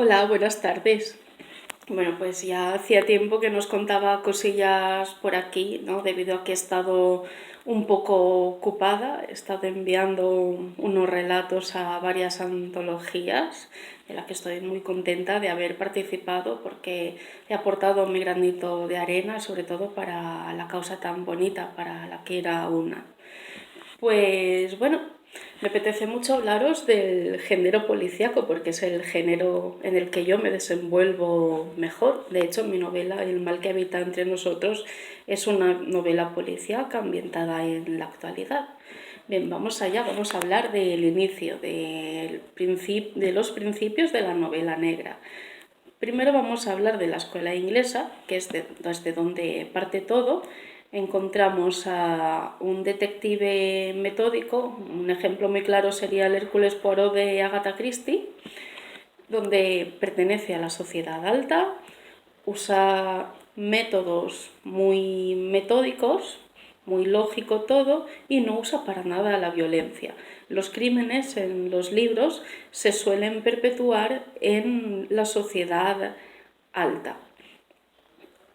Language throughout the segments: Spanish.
Hola, buenas tardes. Bueno, pues ya hacía tiempo que nos contaba cosillas por aquí, ¿no? Debido a que he estado un poco ocupada, he estado enviando unos relatos a varias antologías, de las que estoy muy contenta de haber participado porque he aportado mi granito de arena, sobre todo para la causa tan bonita para la que era una. Pues bueno, me apetece mucho hablaros del género policíaco porque es el género en el que yo me desenvuelvo mejor. De hecho, mi novela El mal que habita entre nosotros es una novela policíaca ambientada en la actualidad. Bien, vamos allá, vamos a hablar del inicio, de los principios de la novela negra. Primero vamos a hablar de la escuela inglesa, que es desde donde parte todo. Encontramos a un detective metódico, un ejemplo muy claro sería el Hércules Poirot de Agatha Christie, donde pertenece a la sociedad alta, usa métodos muy metódicos, muy lógico todo, y no usa para nada la violencia. Los crímenes en los libros se suelen perpetuar en la sociedad alta.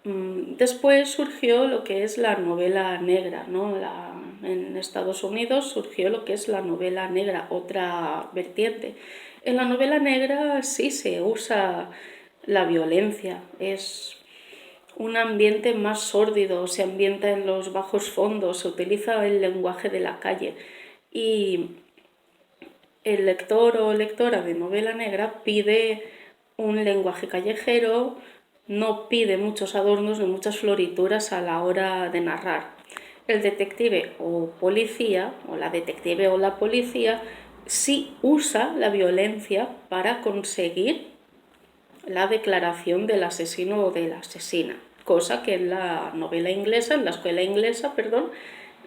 Después surgió lo que es la novela negra, ¿no? En Estados Unidos surgió lo que es la novela negra, otra vertiente. En la novela negra sí se usa la violencia, es un ambiente más sórdido, se ambienta en los bajos fondos, se utiliza el lenguaje de la calle y el lector o lectora de novela negra pide un lenguaje callejero, no pide muchos adornos ni muchas florituras a la hora de narrar. El detective o policía, o la detective o la policía, sí usa la violencia para conseguir la declaración del asesino o de la asesina, cosa que en la novela inglesa, en la escuela inglesa, perdón,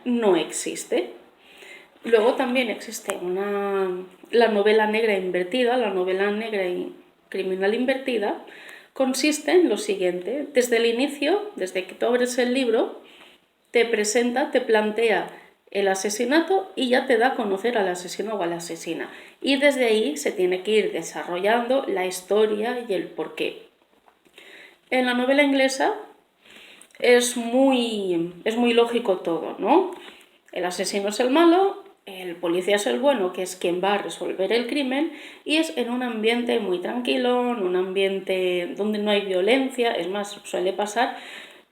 no existe. Luego también existe la novela negra invertida, la novela negra criminal invertida, consiste en lo siguiente: desde el inicio, desde que tú abres el libro, te presenta, te plantea el asesinato y ya te da a conocer al asesino o a la asesina. Y desde ahí se tiene que ir desarrollando la historia y el porqué. En la novela inglesa es muy lógico todo, ¿no? El asesino es el malo, el policía es el bueno, que es quien va a resolver el crimen, y es en un ambiente muy tranquilo, en un ambiente donde no hay violencia. Es más, suele pasar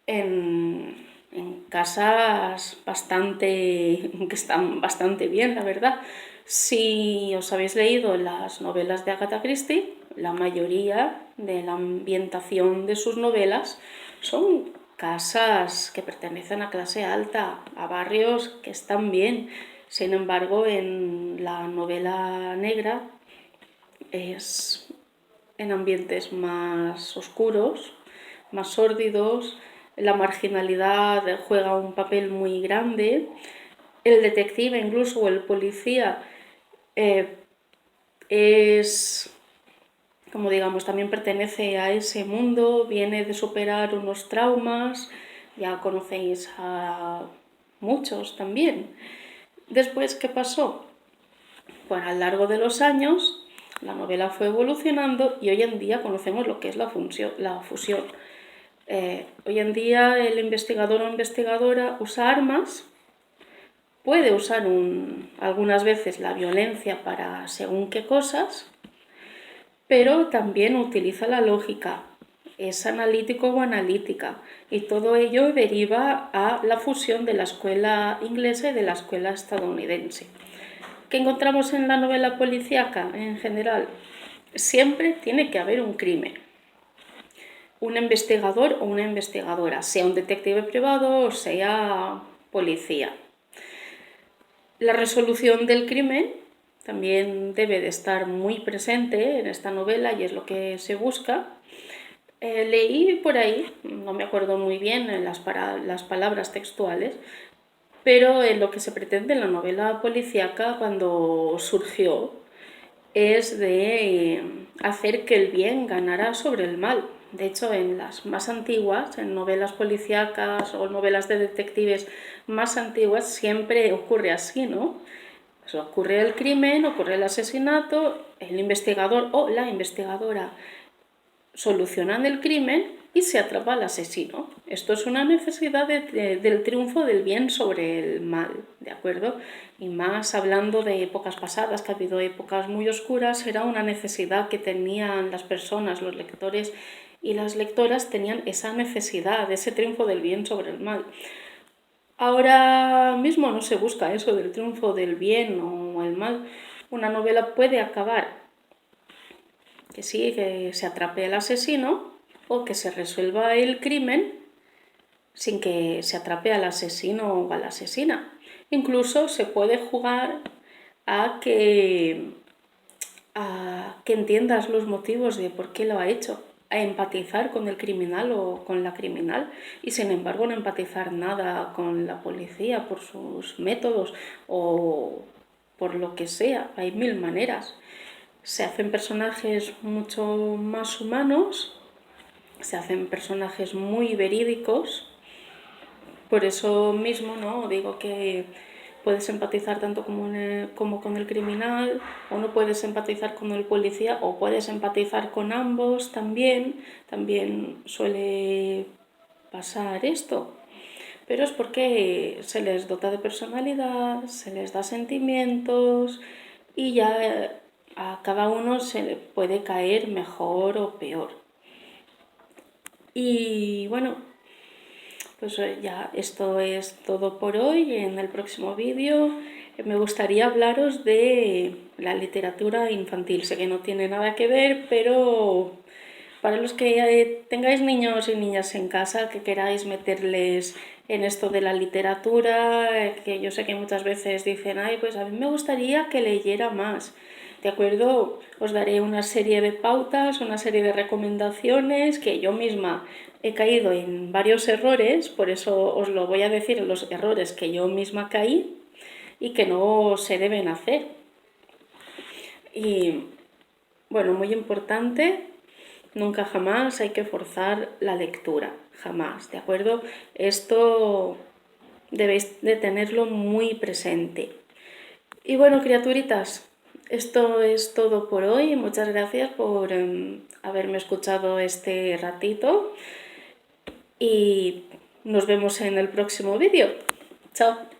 en casas que están bastante bien, la verdad. Si os habéis leído las novelas de Agatha Christie, la mayoría de la ambientación de sus novelas son casas que pertenecen a clase alta, a barrios que están bien. Sin embargo, en la novela negra es en ambientes más oscuros, más sórdidos, la marginalidad juega un papel muy grande, el detective incluso o el policía es, como digamos, también pertenece a ese mundo, viene de superar unos traumas, ya conocéis a muchos también. Después, ¿qué pasó? Pues a lo largo de los años la novela fue evolucionando y hoy en día conocemos lo que es la fusión. Hoy en día el investigador o investigadora usa armas, puede usar algunas veces la violencia para según qué cosas, pero también utiliza la lógica, es analítico o analítica, y todo ello deriva a la fusión de la escuela inglesa y de la escuela estadounidense. ¿Qué encontramos en la novela policíaca en general? Siempre tiene que haber un crimen, un investigador o una investigadora, sea un detective privado o sea policía. La resolución del crimen también debe de estar muy presente en esta novela y es lo que se busca. Leí por ahí, no me acuerdo muy bien las palabras textuales, pero lo que se pretende en la novela policíaca cuando surgió es de hacer que el bien ganara sobre el mal. De hecho, en las más antiguas, en novelas policíacas o novelas de detectives más antiguas, siempre ocurre así, ¿no? Pues ocurre el crimen, ocurre el asesinato, el investigador o la investigadora solucionan el crimen y se atrapa al asesino. Esto es una necesidad del triunfo del bien sobre el mal, ¿de acuerdo? Y más hablando de épocas pasadas, que ha habido épocas muy oscuras, era una necesidad que tenían las personas, los lectores y las lectoras tenían esa necesidad, ese triunfo del bien sobre el mal. Ahora mismo no se busca eso del triunfo del bien o el mal. Una novela puede acabar que sí, que se atrape al asesino o que se resuelva el crimen sin que se atrape al asesino o a la asesina. Incluso se puede jugar a que entiendas los motivos de por qué lo ha hecho, a empatizar con el criminal o con la criminal y sin embargo no empatizar nada con la policía por sus métodos o por lo que sea. Hay mil maneras. Se hacen personajes mucho más humanos, se hacen personajes muy verídicos. Por eso mismo, ¿no? Digo que puedes empatizar tanto como con el criminal, o no puedes empatizar con el policía, o puedes empatizar con ambos también. También suele pasar esto. Pero es porque se les dota de personalidad, se les da sentimientos y ya a cada uno se le puede caer mejor o peor. Y bueno, pues ya esto es todo por hoy. En el próximo vídeo me gustaría hablaros de la literatura infantil. Sé que no tiene nada que ver, pero para los que tengáis niños y niñas en casa, que queráis meterles en esto de la literatura, que yo sé que muchas veces dicen, ay, pues a mí me gustaría que leyera más. ¿De acuerdo? Os daré una serie de pautas, una serie de recomendaciones que yo misma he caído en varios errores, por eso os lo voy a decir, los errores que yo misma caí y que no se deben hacer. Y bueno, muy importante, nunca jamás hay que forzar la lectura, jamás, ¿de acuerdo? Esto debéis de tenerlo muy presente. Y bueno, criaturitas, esto es todo por hoy. Muchas gracias por haberme escuchado este ratito y nos vemos en el próximo vídeo. Chao.